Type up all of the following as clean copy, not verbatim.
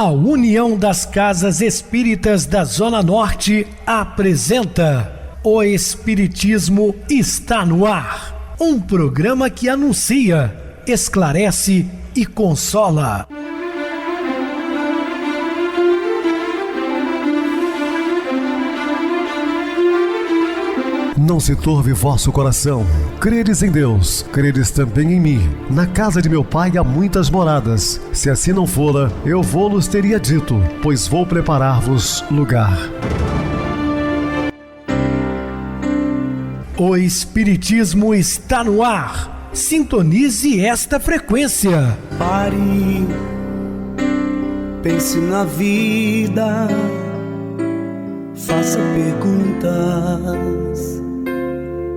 A União das Casas Espíritas da Zona Norte apresenta O Espiritismo está no ar. Um programa que anuncia, esclarece e consola. Não se turve vosso coração. Credes em Deus, credes também em mim. Na casa de meu pai há muitas moradas. Se assim não fora, eu vou-los teria dito, pois vou preparar-vos lugar. O Espiritismo está no ar. Sintonize esta frequência. Pare, pense na vida, faça perguntas.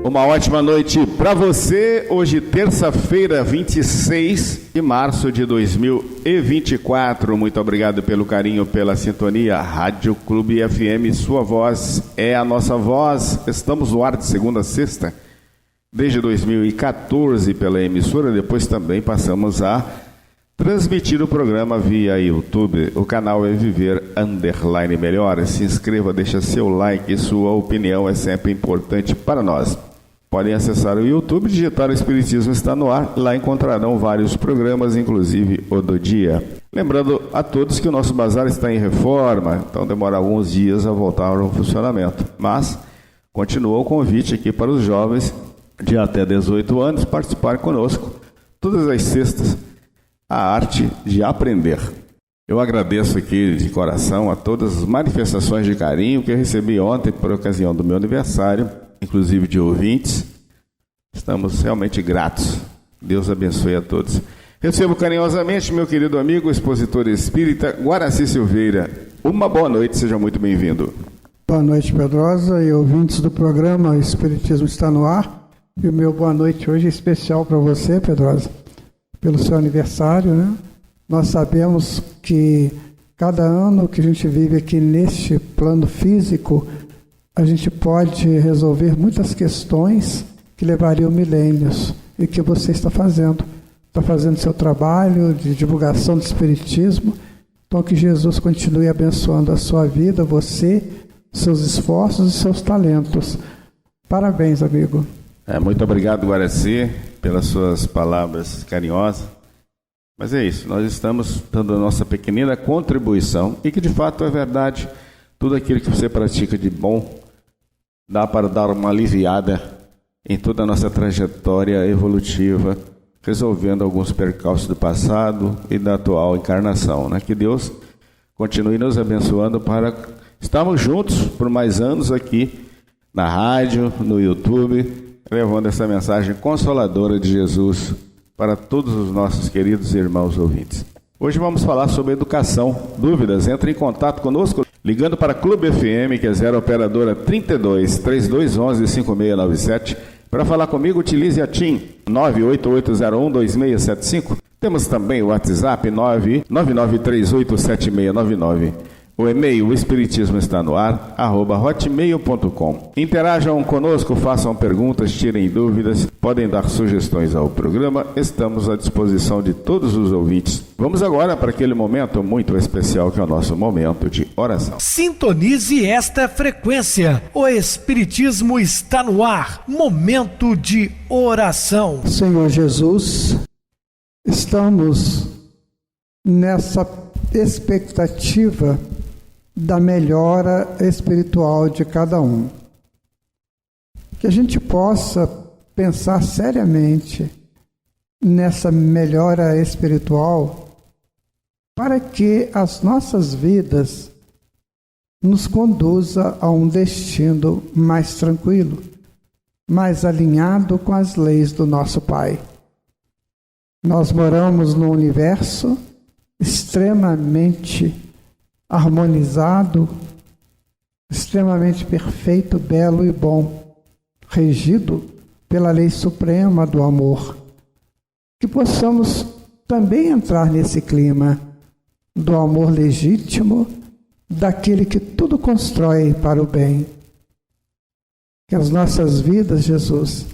Uma ótima noite para você. Hoje, terça-feira, 26 de março de 2024. Muito obrigado pelo carinho, pela sintonia. Rádio Clube FM, sua voz é a nossa voz. Estamos no ar de segunda a sexta, desde 2014 pela emissora. Depois também passamos a transmitir o programa via YouTube. O canal é Viver _ Melhor. Se inscreva, deixa seu like. Sua opinião é sempre importante para nós. Podem acessar o YouTube, digitar o Espiritismo está no ar. Lá encontrarão vários programas, inclusive o do dia. Lembrando a todos que o nosso bazar está em reforma, então demora alguns dias a voltar ao funcionamento. Mas continua o convite aqui para os jovens de até 18 anos participar conosco todas as sextas, a arte de aprender. Eu agradeço aqui de coração a todas as manifestações de carinho que eu recebi ontem por ocasião do meu aniversário, inclusive de ouvintes. Estamos realmente gratos. Deus abençoe a todos. Recebo carinhosamente meu querido amigo, expositor espírita, Guaraci Silveira. Uma boa noite, seja muito bem-vindo. Boa noite, Pedrosa e ouvintes do programa Espiritismo está no ar. E o meu boa noite hoje é especial para você, Pedrosa, pelo seu aniversário, né? Nós sabemos que cada ano que a gente vive aqui neste plano físico, a gente pode resolver muitas questões que levariam milênios, e que você está fazendo. Está fazendo seu trabalho de divulgação do Espiritismo. Então que Jesus continue abençoando a sua vida, você, seus esforços e seus talentos. Parabéns, amigo. Muito obrigado, Guaraci, pelas suas palavras carinhosas. Mas é isso, nós estamos dando a nossa pequenina contribuição, e que de fato é verdade, tudo aquilo que você pratica de bom dá para dar uma aliviada em toda a nossa trajetória evolutiva, resolvendo alguns percalços do passado e da atual encarnação, né? Que Deus continue nos abençoando para estarmos juntos por mais anos aqui na rádio, no YouTube, levando essa mensagem consoladora de Jesus para todos os nossos queridos irmãos ouvintes. Hoje vamos falar sobre educação. Dúvidas? Entre em contato conosco ligando para Clube FM, que é 0 operadora 32 3211 5697. Para falar comigo, utilize a TIM 988012675. Temos também o WhatsApp 999387699. O e-mail, o Espiritismo está no ar, @hotmail.com. Interajam conosco, façam perguntas, tirem dúvidas, podem dar sugestões ao programa. Estamos à disposição de todos os ouvintes. Vamos agora para aquele momento muito especial que é o nosso momento de oração. Sintonize esta frequência. O Espiritismo está no ar. Momento de oração. Senhor Jesus, estamos nessa expectativa da melhora espiritual de cada um. Que a gente possa pensar seriamente nessa melhora espiritual para que as nossas vidas nos conduza a um destino mais tranquilo, mais alinhado com as leis do nosso Pai. Nós moramos num universo extremamente harmonizado, extremamente perfeito, belo e bom, regido pela lei suprema do amor. Que possamos também entrar nesse clima do amor legítimo, daquele que tudo constrói para o bem. Que as nossas vidas, Jesus,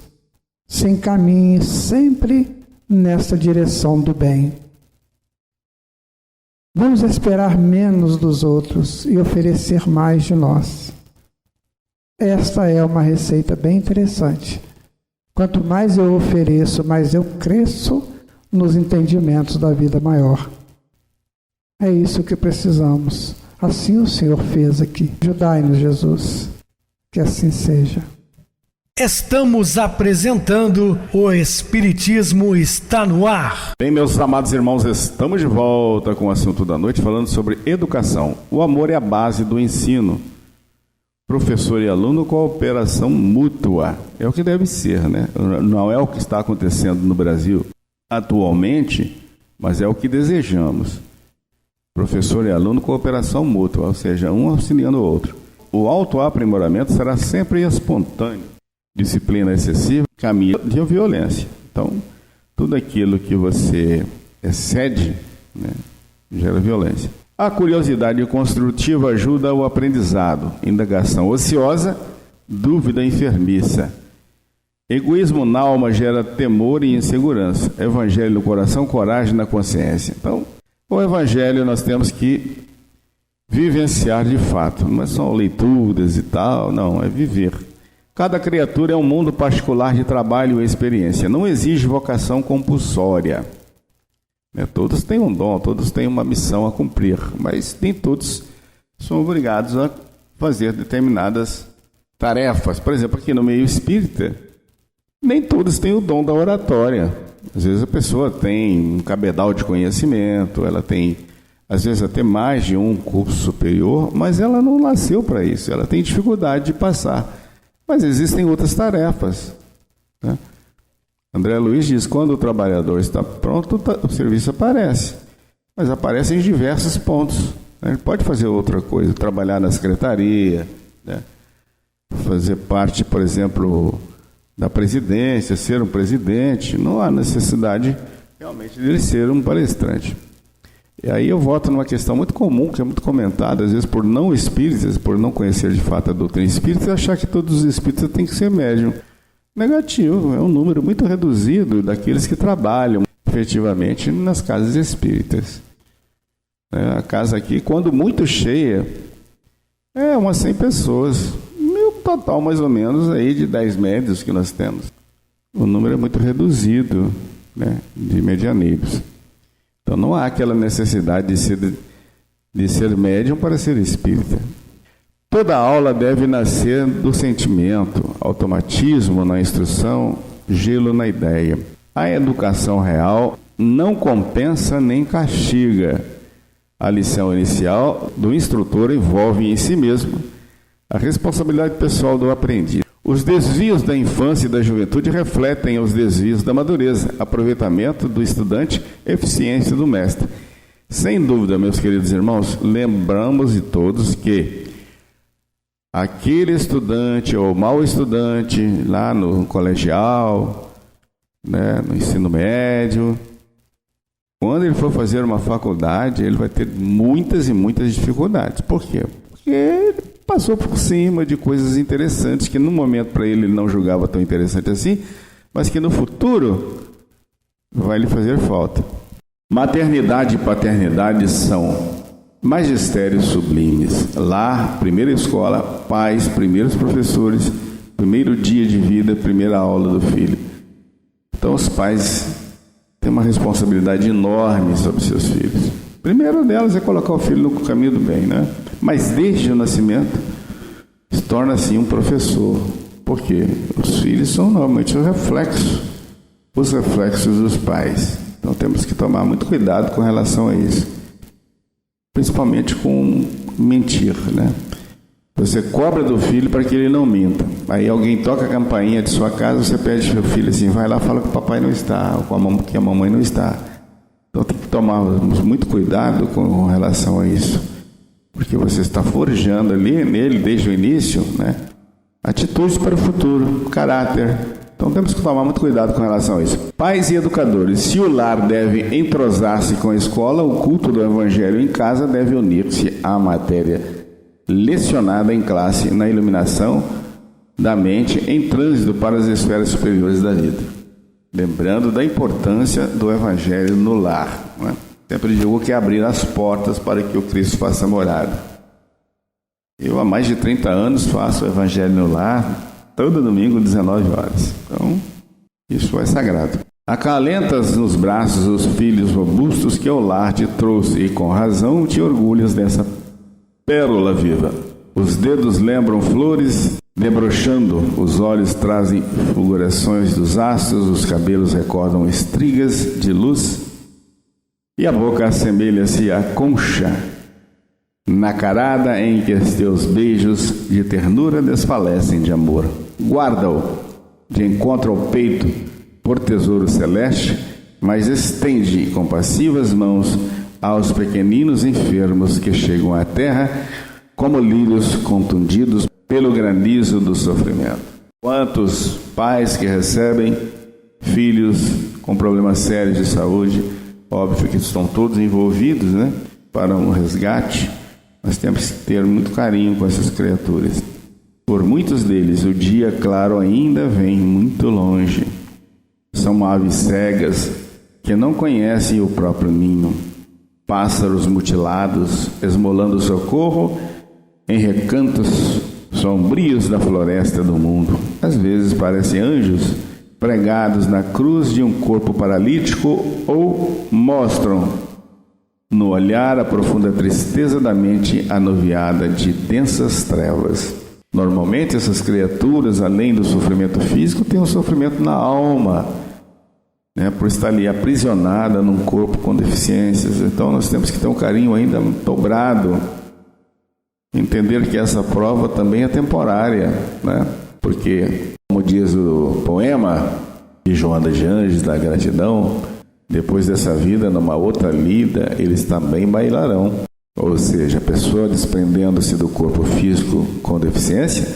se encaminhem sempre nessa direção do bem. Vamos esperar menos dos outros e oferecer mais de nós. Esta é uma receita bem interessante. Quanto mais eu ofereço, mais eu cresço nos entendimentos da vida maior. É isso que precisamos. Assim o Senhor fez aqui. Ajudai-nos, Jesus. Que assim seja. Estamos apresentando o Espiritismo está no ar. Bem, meus amados irmãos, estamos de volta com o assunto da noite, falando sobre educação. O amor é a base do ensino. Professor e aluno, cooperação mútua. É o que deve ser, né? Não é o que está acontecendo no Brasil atualmente, mas é o que desejamos. Professor e aluno, cooperação mútua, ou seja, um auxiliando o outro. O autoaprimoramento será sempre espontâneo. Disciplina excessiva caminha de violência. Então, tudo aquilo que você excede, né, gera violência. A curiosidade construtiva ajuda o aprendizado. Indagação ociosa, dúvida enfermiça. Egoísmo na alma gera temor e insegurança. Evangelho no coração, coragem na consciência. Então, o Evangelho nós temos que vivenciar de fato. Não é só leituras e tal, não, é viver. Cada criatura é um mundo particular de trabalho e experiência. Não exige vocação compulsória. Todos têm um dom, todos têm uma missão a cumprir, mas nem todos são obrigados a fazer determinadas tarefas. Por exemplo, aqui no meio espírita, nem todos têm o dom da oratória. Às vezes a pessoa tem um cabedal de conhecimento, ela tem, às vezes, até mais de um curso superior, mas ela não nasceu para isso, ela tem dificuldade de passar. Mas existem outras tarefas, né? André Luiz diz, quando o trabalhador está pronto, o serviço aparece. Mas aparece em diversos pontos, né? Ele pode fazer outra coisa, trabalhar na secretaria, né? Fazer parte, por exemplo, da presidência, ser um presidente. Não há necessidade realmente de ele ser um palestrante. E aí eu volto numa questão muito comum, que é muito comentada, às vezes por não espíritas, por não conhecer de fato a doutrina espírita, achar que todos os espíritas têm que ser médium. Negativo, é um número muito reduzido daqueles que trabalham efetivamente nas casas espíritas. A casa aqui, quando muito cheia, é umas 100 pessoas. No total, mais ou menos, aí de 10 médios que nós temos. O número é muito reduzido, né, de medianeiros. Então não há aquela necessidade de ser médium para ser espírita. Toda aula deve nascer do sentimento, automatismo na instrução, gelo na ideia. A educação real não compensa nem castiga. A lição inicial do instrutor envolve em si mesmo a responsabilidade pessoal do aprendiz. Os desvios da infância e da juventude refletem os desvios da madureza, aproveitamento do estudante, eficiência do mestre. Sem dúvida, meus queridos irmãos, lembramos de todos que aquele estudante ou mau estudante lá no colegial, né, no ensino médio, quando ele for fazer uma faculdade, ele vai ter muitas e muitas dificuldades. Por quê? Porque ele passou por cima de coisas interessantes que no momento para ele não julgava tão interessante assim, mas que no futuro vai lhe fazer falta. Maternidade e paternidade são magistérios sublimes. Lar, primeira escola, pais, primeiros professores, primeiro dia de vida, primeira aula do filho. Então os pais têm uma responsabilidade enorme sobre seus filhos. Primeiro delas é colocar o filho no caminho do bem, né? Mas desde o nascimento se torna assim um professor. Por quê? Os filhos são normalmente os reflexos dos pais. Então temos que tomar muito cuidado com relação a isso. Principalmente com mentir, né? Você cobra do filho para que ele não minta. Aí alguém toca a campainha de sua casa, você pede para o filho assim, vai lá, fala que o papai não está, ou que a mamãe não está. Então tem que tomar muito cuidado com relação a isso. Porque você está forjando ali nele, desde o início, né, atitudes para o futuro, caráter. Então temos que tomar muito cuidado com relação a isso. Pais e educadores, se o lar deve entrosar-se com a escola, o culto do Evangelho em casa deve unir-se à matéria lecionada em classe, na iluminação da mente, em trânsito para as esferas superiores da vida. Lembrando da importância do Evangelho no lar, né? Sempre digo que é abrir as portas para que o Cristo faça morada. Eu há mais de 30 anos faço o Evangelho no Lar, todo domingo, 19 horas. Então, isso é sagrado. Acalentas nos braços os filhos robustos que o lar te trouxe, e com razão te orgulhas dessa pérola viva. Os dedos lembram flores debrochando, os olhos trazem fulgurações dos astros, os cabelos recordam estrigas de luz, e a boca assemelha-se à concha nacarada em que os teus beijos de ternura desfalecem de amor. Guarda-o de encontro ao peito por tesouro celeste, mas estende compassivas mãos aos pequeninos enfermos que chegam à terra como lírios contundidos pelo granizo do sofrimento. Quantos pais que recebem filhos com problemas sérios de saúde, óbvio que estão todos envolvidos, né, para um resgate. Nós temos que ter muito carinho com essas criaturas. Por muitos deles, o dia claro ainda vem muito longe. São aves cegas que não conhecem o próprio ninho, pássaros mutilados, esmolando socorro em recantos sombrios da floresta do mundo. Às vezes parecem anjos pregados na cruz de um corpo paralítico, ou mostram no olhar a profunda tristeza da mente anuviada de densas trevas. Normalmente essas criaturas, além do sofrimento físico, têm um sofrimento na alma, né, por estar ali aprisionada num corpo com deficiências. Então nós temos que ter um carinho ainda dobrado, entender que essa prova também é temporária, né? Porque, como diz o poema de Joana de Anjos, da gratidão, depois dessa vida, numa outra lida, eles também bailarão. Ou seja, a pessoa desprendendo-se do corpo físico com deficiência,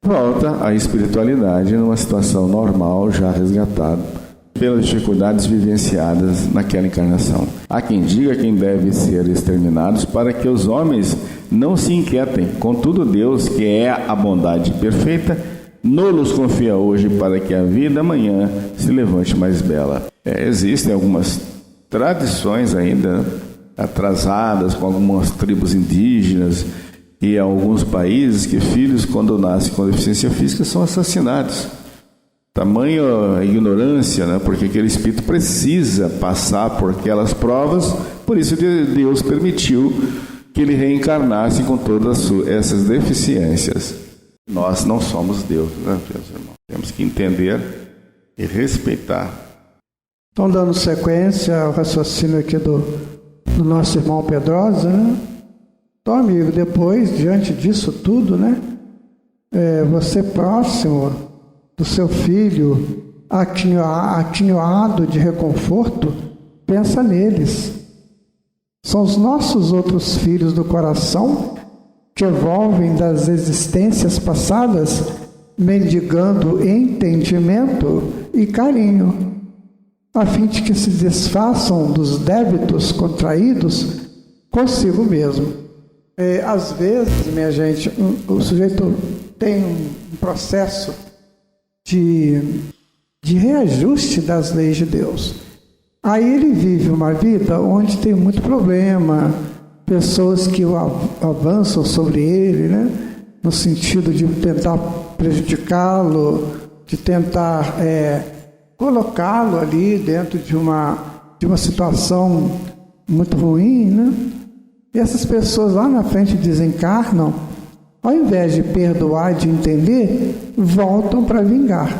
volta à espiritualidade numa situação normal, já resgatado pelas dificuldades vivenciadas naquela encarnação. Há quem diga quem deve ser exterminados para que os homens não se inquietem. Contudo, Deus, que é a bondade perfeita, nos confia hoje para que a vida amanhã se levante mais bela. Existem algumas tradições ainda atrasadas com algumas tribos indígenas e alguns países que filhos, quando nascem com deficiência física, são assassinados. Tamanha ignorância, né? Porque aquele espírito precisa passar por aquelas provas, por isso Deus permitiu que ele reencarnasse com todas essas deficiências. Nós não somos Deus, né, meus irmãos? Temos que entender e respeitar. Então, dando sequência ao raciocínio aqui do nosso irmão Pedrosa, né? Então, amigo, depois, diante disso tudo, né? Você próximo do seu filho, atinhoado de reconforto, pensa neles. São os nossos outros filhos do coração que evolvem das existências passadas, mendigando entendimento e carinho, a fim de que se desfaçam dos débitos contraídos consigo mesmo. Às vezes, minha gente, o sujeito tem um processo de reajuste das leis de Deus. Aí ele vive uma vida onde tem muito problema, pessoas que avançam sobre ele, né? No sentido de tentar prejudicá-lo, de tentar colocá-lo ali dentro de uma situação muito ruim, né? E essas pessoas lá na frente desencarnam, ao invés de perdoar e de entender, voltam para vingar.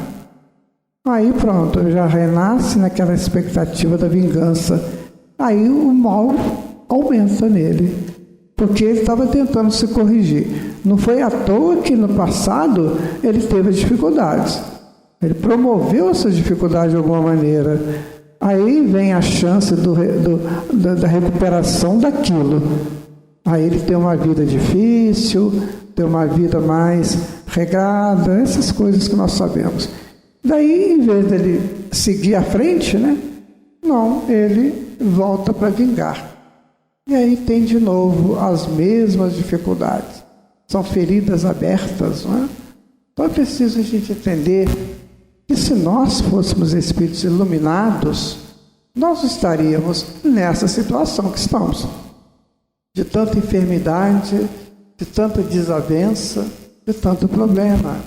Aí pronto, já renasce naquela expectativa da vingança. Aí o mal aumenta nele, porque ele estava tentando se corrigir. Não foi à toa que no passado ele teve dificuldades. Ele promoveu essas dificuldades de alguma maneira. Aí vem a chance da recuperação daquilo. Aí ele tem uma vida difícil, tem uma vida mais regrada, essas coisas que nós sabemos. Daí, em vez dele seguir à frente, né? Não, ele volta para vingar. E aí tem de novo as mesmas dificuldades. São feridas abertas, não é? Então é preciso a gente entender que se nós fôssemos espíritos iluminados, nós estaríamos nessa situação que estamos, de tanta enfermidade, de tanta desavença, de tanto problema.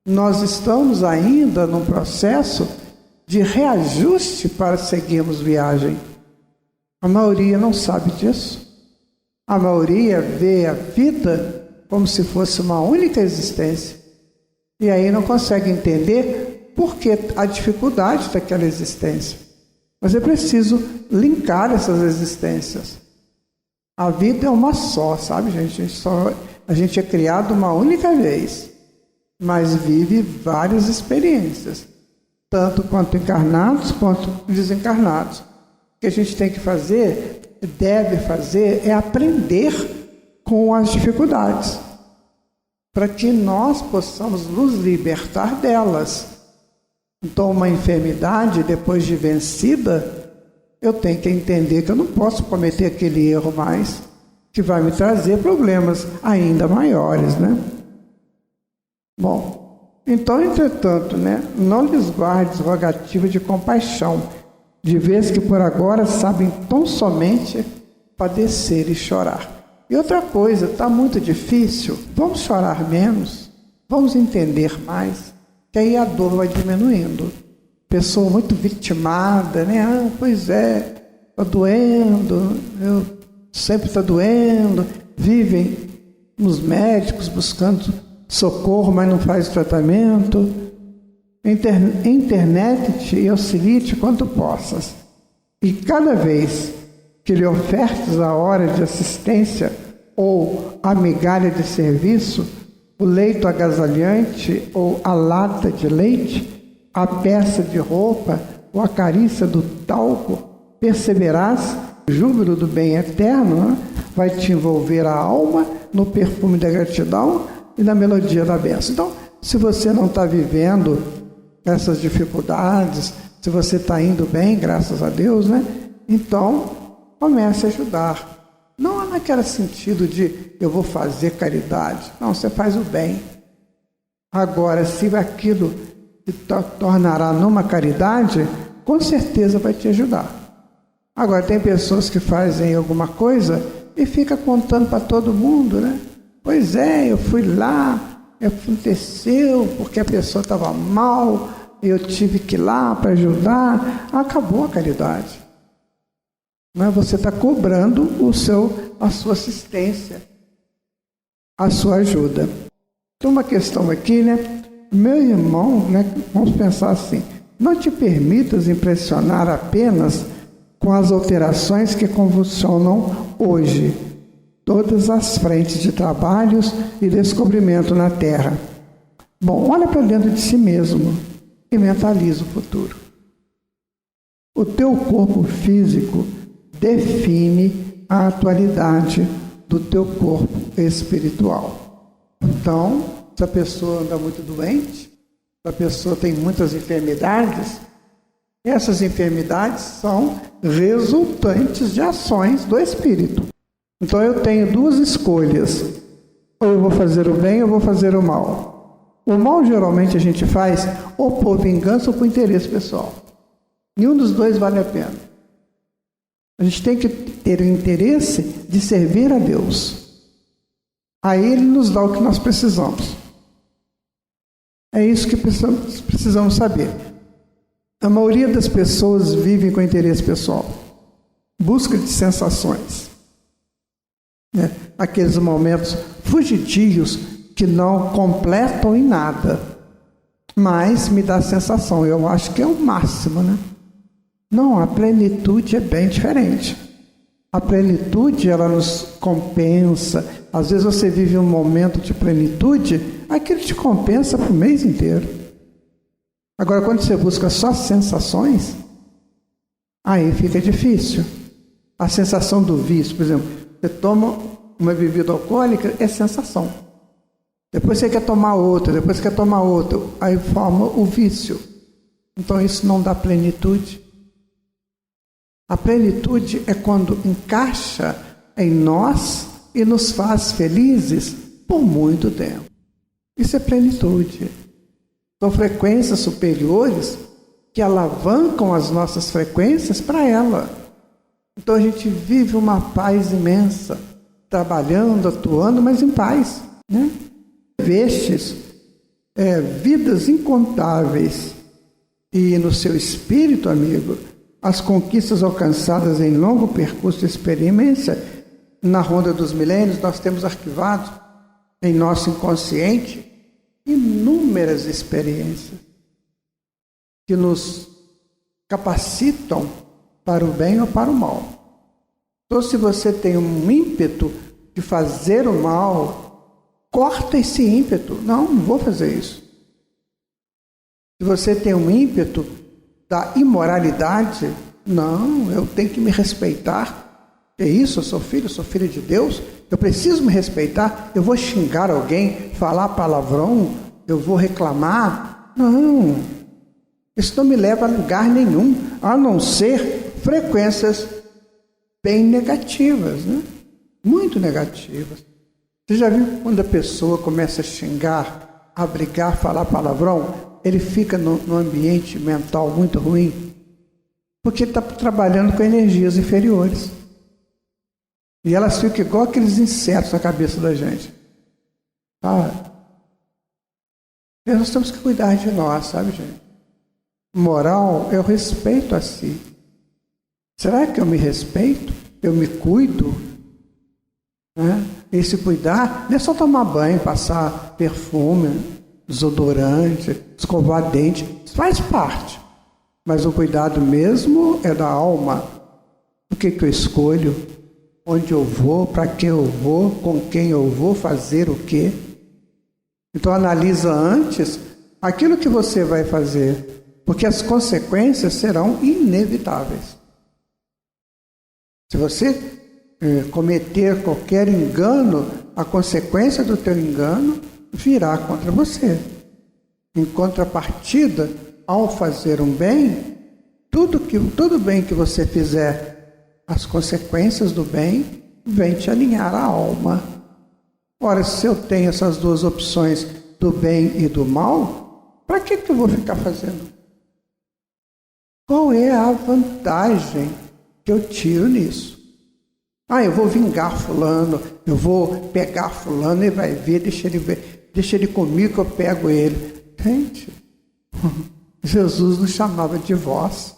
Nós estamos ainda num processo de reajuste para seguirmos viagem. A maioria não sabe disso. A maioria vê a vida como se fosse uma única existência. E aí não consegue entender por que a dificuldade daquela existência. Mas é preciso linkar essas existências. A vida é uma só, sabe, gente? A gente é criado uma única vez, mas vive várias experiências, tanto quanto encarnados quanto desencarnados. O que a gente tem que fazer, deve fazer, é aprender com as dificuldades, para que nós possamos nos libertar delas. Então, uma enfermidade, depois de vencida, eu tenho que entender que eu não posso cometer aquele erro mais, que vai me trazer problemas ainda maiores, né? Bom, então, entretanto, né, não lhes guardes rogativa de compaixão, de vez que por agora sabem tão somente padecer e chorar. E outra coisa, está muito difícil, vamos chorar menos, vamos entender mais, que aí a dor vai diminuindo. Pessoa muito vitimada, né? Ah, pois é, está doendo, sempre está doendo, vivem nos médicos buscando socorro, mas não faz tratamento. Internet te auxilie quanto possas. E cada vez que lhe ofertes a hora de assistência ou a migalha de serviço, o leito agasalhante ou a lata de leite, a peça de roupa ou a carícia do talco, perceberás o júbilo do bem eterno, né? Vai te envolver a alma no perfume da gratidão e na melodia da bênção. Então, se você não está vivendo essas dificuldades, se você está indo bem, graças a Deus, né? Então, comece a ajudar. Não é naquele sentido de eu vou fazer caridade. Não, você faz o bem. Agora, se aquilo te tornará numa caridade, com certeza vai te ajudar. Agora, tem pessoas que fazem alguma coisa e ficam contando para todo mundo, né? Pois é, eu fui lá, aconteceu porque a pessoa estava mal, eu tive que ir lá para ajudar. Acabou a caridade. Mas você está cobrando a sua assistência, a sua ajuda. Tem uma questão aqui, né? Meu irmão, né? Vamos pensar assim: não te permitas impressionar apenas com as alterações que convulsionam hoje todas as frentes de trabalhos e descobrimento na Terra. Bom, olha para dentro de si mesmo e mentaliza o futuro. O teu corpo físico define a atualidade do teu corpo espiritual. Então, se a pessoa anda muito doente, se a pessoa tem muitas enfermidades, essas enfermidades são resultantes de ações do espírito. Então eu tenho duas escolhas: ou eu vou fazer o bem ou eu vou fazer o mal. O mal geralmente a gente faz ou por vingança ou por interesse pessoal. Nenhum dos dois vale a pena. A gente tem que ter o interesse de servir a Deus. Aí Ele nos dá o que nós precisamos. É isso que precisamos saber. A maioria das pessoas vivem com interesse pessoal, busca de sensações, né? Aqueles momentos fugidios que não completam em nada, mas me dá sensação. Eu acho que é o máximo, né? Não, a plenitude é bem diferente. A plenitude, ela nos compensa. Às vezes você vive um momento de plenitude, aquilo te compensa para o mês inteiro. Agora, quando você busca só sensações, aí fica difícil. A sensação do vício, por exemplo, você toma uma bebida alcoólica, é sensação. Depois você quer tomar outra, depois você quer tomar outra, aí forma o vício. Então isso não dá plenitude. A plenitude é quando encaixa em nós e nos faz felizes por muito tempo. Isso é plenitude. São frequências superiores que alavancam as nossas frequências para ela. Então a gente vive uma paz imensa, trabalhando, atuando, mas em paz, né? Vestes vidas incontáveis, e no seu espírito, amigo, as conquistas alcançadas em longo percurso de experiência na ronda dos milênios, nós temos arquivados em nosso inconsciente inúmeras experiências que nos capacitam para o bem ou para o mal. Então, se você tem um ímpeto de fazer o mal, corta esse ímpeto. Não vou fazer isso. Se você tem um ímpeto da imoralidade, não, eu tenho que me respeitar. É isso, eu sou filha de Deus, eu preciso me respeitar, eu vou xingar alguém, falar palavrão, eu vou reclamar. Não, isso não me leva a lugar nenhum, a não ser frequências bem negativas, né? Muito negativas. Você já viu quando a pessoa começa a xingar, a brigar, falar palavrão? Ele fica num ambiente mental muito ruim, porque ele está trabalhando com energias inferiores. E elas ficam igual aqueles insetos na cabeça da gente. Nós temos que cuidar de nós, sabe, gente? Moral é o respeito a si. Será que eu me respeito? Eu me cuido? E se cuidar, não é só tomar banho, passar perfume, desodorante, escovar dente, isso faz parte. Mas o cuidado mesmo é da alma. O que eu escolho? Onde eu vou? Para que eu vou? Com quem eu vou? Fazer o quê? Então analisa antes aquilo que você vai fazer, porque as consequências serão inevitáveis. Se você cometer qualquer engano, a consequência do teu engano virá contra você. Em contrapartida, ao fazer um bem, tudo bem que você fizer, as consequências do bem vêm te alinhar a alma. Ora, se eu tenho essas duas opções do bem e do mal, para que eu vou ficar fazendo? Qual é a vantagem que eu tiro nisso? Eu vou vingar fulano, eu vou pegar fulano e vai ver, deixa ele comigo que eu pego ele. Gente, Jesus nos chamava de vós.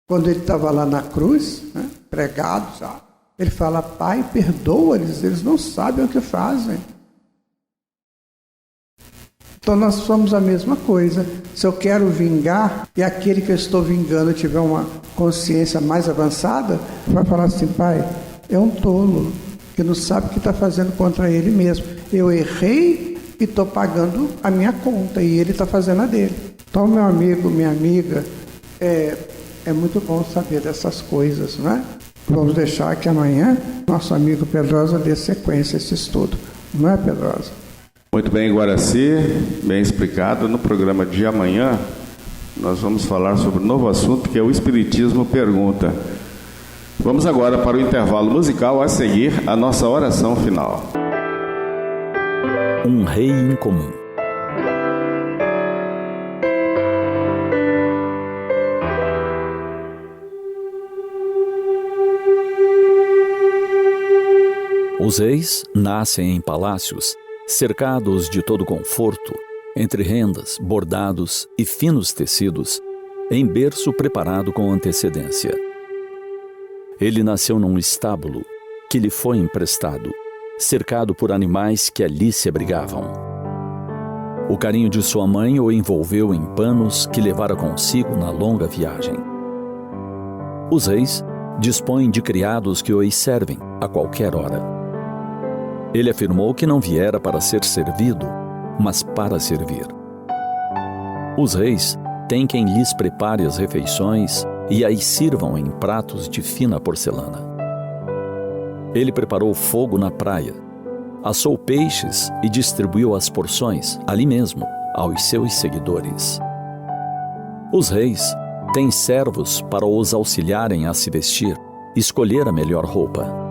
Quando ele estava lá na cruz, pregado já, ele fala: Pai, perdoa-lhes, eles não sabem o que fazem. Então nós somos a mesma coisa. Se eu quero vingar e aquele que eu estou vingando tiver uma consciência mais avançada, vai falar assim: Pai, é um tolo que não sabe o que está fazendo contra ele mesmo. Eu errei e estou pagando a minha conta e ele está fazendo a dele. Então, meu amigo, minha amiga, é muito bom saber dessas coisas, não é? Vamos deixar que amanhã nosso amigo Pedrosa dê sequência a esse estudo. Não é, Pedrosa? Muito bem, Guaraci, bem explicado. No programa de amanhã, nós vamos falar sobre um novo assunto, que é o Espiritismo Pergunta. Vamos agora para o intervalo musical, a seguir a nossa oração final. Um rei incomum. Os reis nascem em palácios, cercados de todo conforto, entre rendas, bordados e finos tecidos, em berço preparado com antecedência. Ele nasceu num estábulo que lhe foi emprestado, cercado por animais que ali se abrigavam. O carinho de sua mãe o envolveu em panos que levara consigo na longa viagem. Os reis dispõem de criados que os servem a qualquer hora. Ele afirmou que não viera para ser servido, mas para servir. Os reis têm quem lhes prepare as refeições e as sirvam em pratos de fina porcelana. Ele preparou fogo na praia, assou peixes e distribuiu as porções, ali mesmo, aos seus seguidores. Os reis têm servos para os auxiliarem a se vestir, escolher a melhor roupa.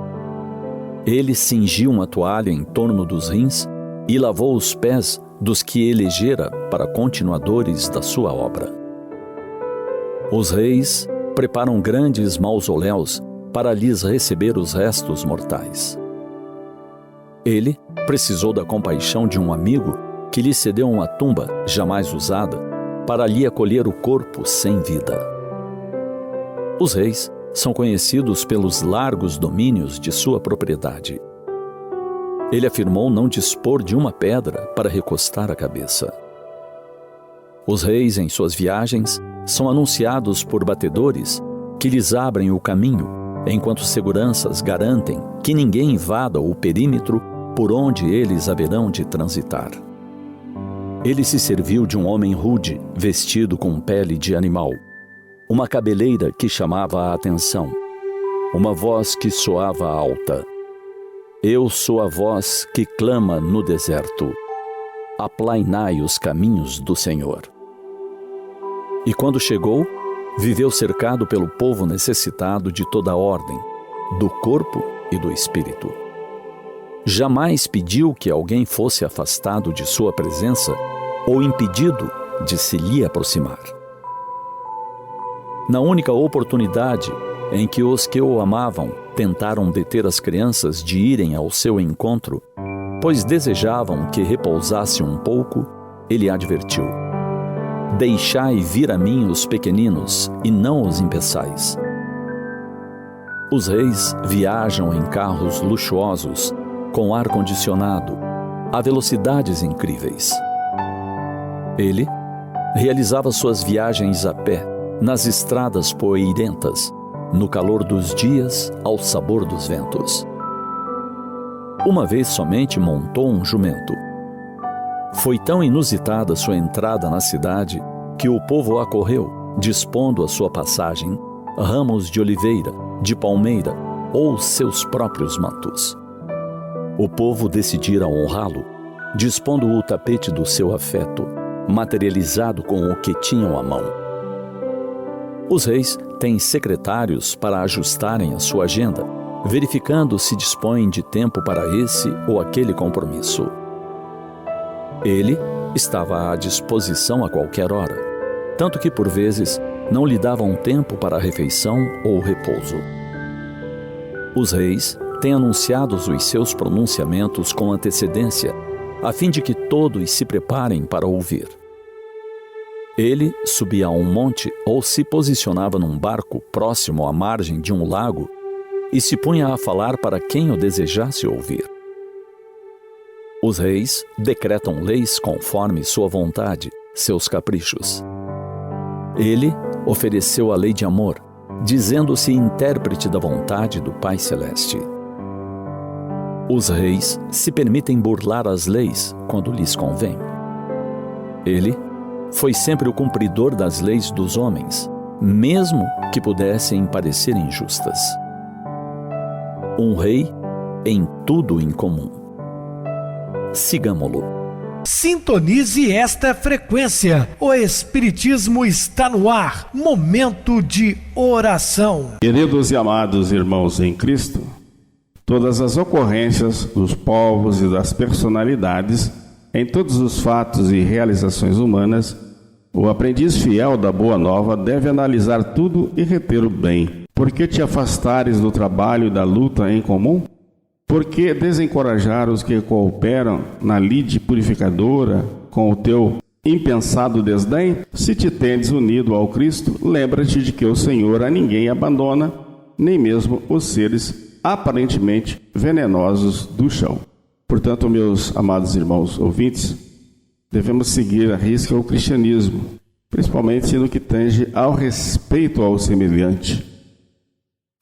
Ele cingiu uma toalha em torno dos rins e lavou os pés dos que elegera para continuadores da sua obra. Os reis preparam grandes mausoléus para lhes receber os restos mortais. Ele precisou da compaixão de um amigo que lhe cedeu uma tumba jamais usada para lhe acolher o corpo sem vida. Os reis são conhecidos pelos largos domínios de sua propriedade. Ele afirmou não dispor de uma pedra para recostar a cabeça. Os reis, em suas viagens, são anunciados por batedores que lhes abrem o caminho, enquanto seguranças garantem que ninguém invada o perímetro por onde eles haverão de transitar. Ele se serviu de um homem rude, vestido com pele de animal, uma cabeleira que chamava a atenção, uma voz que soava alta. Eu sou a voz que clama no deserto. Aplainai os caminhos do Senhor. E quando chegou, viveu cercado pelo povo necessitado de toda a ordem, do corpo e do espírito. Jamais pediu que alguém fosse afastado de sua presença ou impedido de se lhe aproximar. Na única oportunidade em que os que o amavam tentaram deter as crianças de irem ao seu encontro, pois desejavam que repousasse um pouco, ele advertiu: deixai vir a mim os pequeninos e não os impeçais. Os reis viajam em carros luxuosos, com ar-condicionado, a velocidades incríveis. Ele realizava suas viagens a pé, nas estradas poeirentas, no calor dos dias, ao sabor dos ventos. Uma vez somente montou um jumento. Foi tão inusitada sua entrada na cidade que o povo acorreu, dispondo à sua passagem ramos de oliveira, de palmeira ou seus próprios mantos. O povo decidira honrá-lo, dispondo o tapete do seu afeto, materializado com o que tinham à mão. Os reis têm secretários para ajustarem a sua agenda, verificando se dispõem de tempo para esse ou aquele compromisso. Ele estava à disposição a qualquer hora, tanto que por vezes não lhe davam tempo para a refeição ou repouso. Os reis têm anunciado os seus pronunciamentos com antecedência, a fim de que todos se preparem para ouvir. Ele subia a um monte ou se posicionava num barco próximo à margem de um lago e se punha a falar para quem o desejasse ouvir. Os reis decretam leis conforme sua vontade, seus caprichos. Ele ofereceu a lei de amor, dizendo-se intérprete da vontade do Pai Celeste. Os reis se permitem burlar as leis quando lhes convém. Ele foi sempre o cumpridor das leis dos homens, mesmo que pudessem parecer injustas. Um rei em tudo em comum. Sigamo-lo. Sintonize esta frequência. O Espiritismo está no ar. Momento de oração. Queridos e amados irmãos em Cristo, todas as ocorrências dos povos e das personalidades, em todos os fatos e realizações humanas, o aprendiz fiel da Boa Nova deve analisar tudo e reter o bem. Por que te afastares do trabalho e da luta em comum? Por que desencorajar os que cooperam na lide purificadora com o teu impensado desdém? Se te tendes unido ao Cristo, lembra-te de que o Senhor a ninguém abandona, nem mesmo os seres aparentemente venenosos do chão. Portanto, meus amados irmãos ouvintes, devemos seguir à risca o cristianismo, principalmente no que tange ao respeito ao semelhante,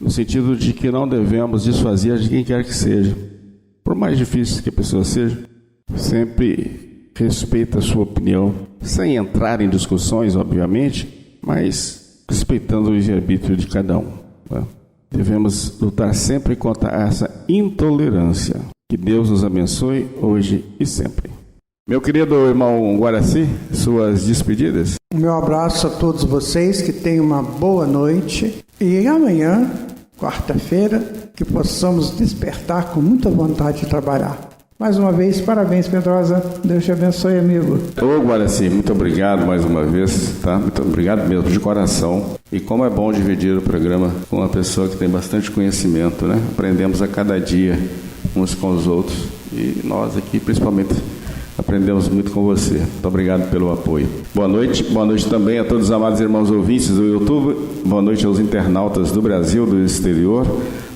no sentido de que não devemos desfazer de quem quer que seja. Por mais difícil que a pessoa seja, sempre respeita a sua opinião, sem entrar em discussões, obviamente, mas respeitando o livre-arbítrio de cada um. Devemos lutar sempre contra essa intolerância. Que Deus nos abençoe hoje e sempre. Meu querido irmão Guaraci, suas despedidas. O meu abraço a todos vocês, que tenham uma boa noite. E amanhã, quarta-feira, que possamos despertar com muita vontade de trabalhar. Mais uma vez, parabéns, Pedrosa. Deus te abençoe, amigo. Ô, Guaraci, muito obrigado mais uma vez, tá? Muito obrigado mesmo, de coração. E como é bom dividir o programa com uma pessoa que tem bastante conhecimento, né? Aprendemos a cada dia uns com os outros. E nós aqui, principalmente, aprendemos muito com você. Muito obrigado pelo apoio. Boa noite também a todos os amados irmãos ouvintes do YouTube. Boa noite aos internautas do Brasil, do exterior.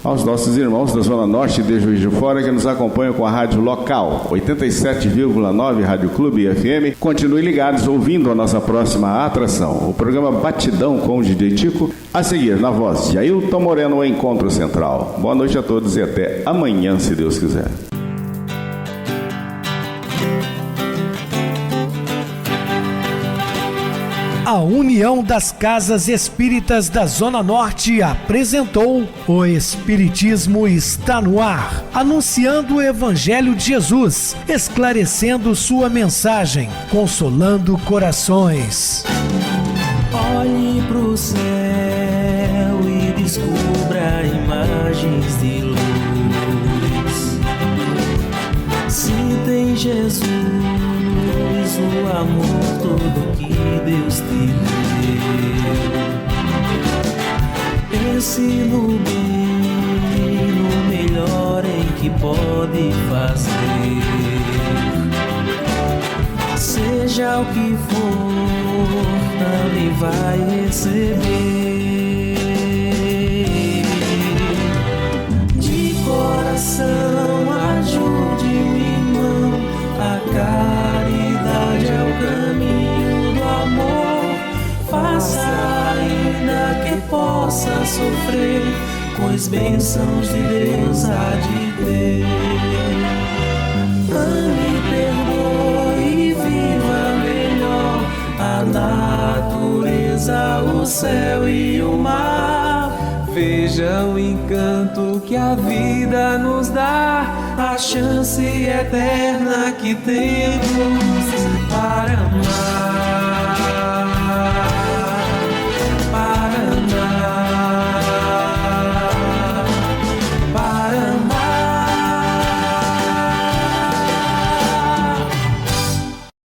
Aos nossos irmãos da Zona Norte de Juiz de Fora que nos acompanham com a rádio local 87,9 Rádio Clube FM. Continue ligados ouvindo a nossa próxima atração, o programa Batidão com o DJ Tico, a seguir na voz de Ailton Moreno, o Encontro Central. Boa noite a todos e até amanhã, se Deus quiser. A União das Casas Espíritas da Zona Norte apresentou O Espiritismo Está no Ar, anunciando o Evangelho de Jesus, esclarecendo sua mensagem, consolando corações. Olhe pro céu e descubra imagens de luz. Sinta em Jesus o amor todo que Deus te deu. Pense no bem, no melhor em que pode fazer. Seja o que for, também vai receber. De coração, ajude o irmão, a caridade é o caminho do amor. Faça ainda que possa sofrer, pois bênçãos de Deus há de ter. Ame, perdoe e viva melhor a natureza, o céu e o mar. Veja o encanto que a vida nos dá, a chance eterna que temos.